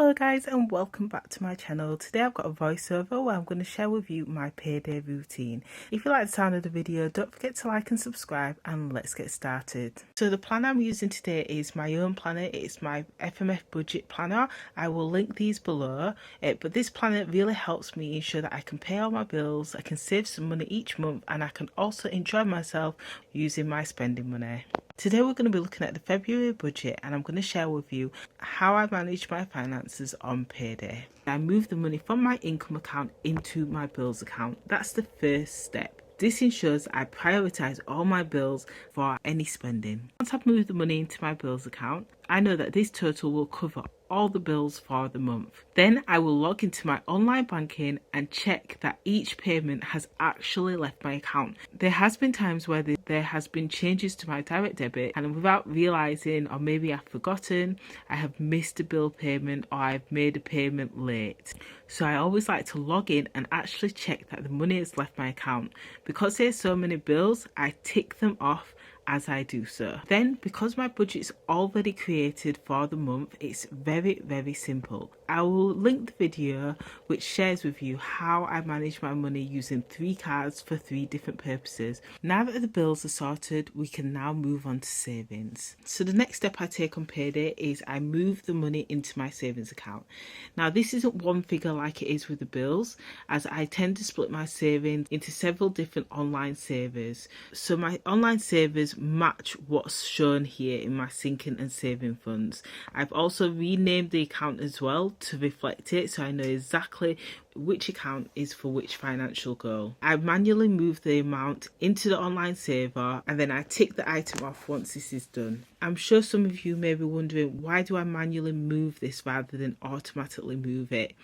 Hello guys and welcome back to my channel. Today I've got a voiceover where I'm going to share with you my payday routine. If you like the sound of the video, don't forget to like and subscribe, and let's get started. So the planner I'm using today is my own planner. It's my FMF budget planner. I will link these below, but this planner really helps me ensure that I can pay all my bills, I can save some money each month, and I can also enjoy myself using my spending money. Today we're going to be looking at the February budget, and I'm going to share with you how I manage my finances on payday. I move the money from my income account into my bills account. That's the first step. This ensures I prioritise all my bills for any spending. Once I've moved the money into my bills account, I know that this total will cover all the bills for the month. Then I will log into my online banking and check that each payment has actually left my account. There has been times where there has been changes to my direct debit, and without realising, or maybe I've forgotten, I have missed a bill payment or I've made a payment late. So I always like to log in and actually check that the money has left my account. Because there's so many bills, I tick them off as I do so. Then, because my budget's already created for the month, it's very simple. I will link the video which shares with you how I manage my money using 3 cards for 3 different purposes. Now that the bills are sorted, we can now move on to savings. So the next step I take on payday is I move the money into my savings account. Now this isn't one figure like it is with the bills, as I tend to split my savings into several different online savers. So my online savers match what's shown here in my sinking and saving funds. I've also renamed the account as well to reflect it, so I know exactly which account is for which financial goal. I manually move the amount into the online saver, and then I tick the item off once this is done. I'm sure some of you may be wondering, why do I manually move this rather than automatically move it?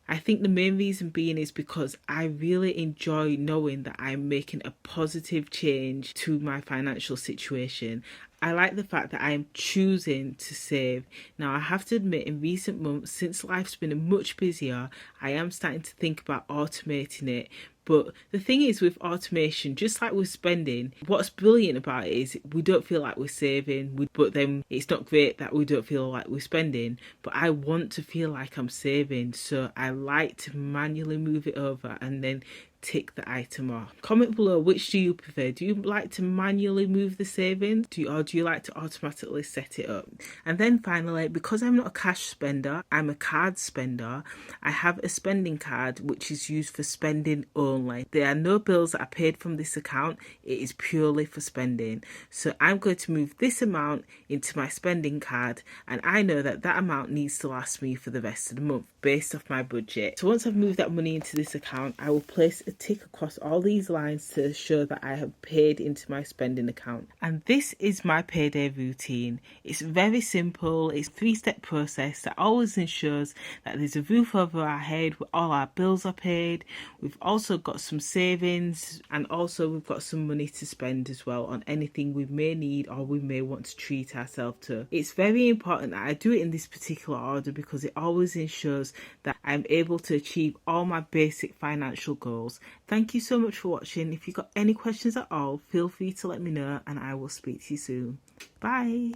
I think the main reason being is because I really enjoy knowing that I'm making a positive change to my financial situation. I like the fact that I am choosing to save. Now I have to admit, in recent months, since life's been much busier, I am starting to think about automating it. But the thing is, with automation, just like with spending, what's brilliant about it is we don't feel like we're saving, but then it's not great that we don't feel like we're spending. But I want to feel like I'm saving, so I like to manually move it over and then tick the item off. Comment below, which do you prefer? Do you like to manually move the savings, or do you like to automatically set it up? And then finally, because I'm not a cash spender, I'm a card spender, I have a spending card which is used for spending only. There are no bills that are paid from this account, it is purely for spending. So I'm going to move this amount into my spending card, and I know that that amount needs to last me for the rest of the month based off my budget. So once I've moved that money into this account, I will place a tick across all these lines to show that I have paid into my spending account. And this is my payday routine. It's very simple. It's a 3-step process that always ensures that there's a roof over our head, all our bills are paid. We've also got some savings, and also we've got some money to spend as well on anything we may need or we may want to treat ourselves to. It's very important that I do it in this particular order because it always ensures that I'm able to achieve all my basic financial goals. Thank you so much for watching. If you've got any questions at all, feel free to let me know, and I will speak to you soon. Bye.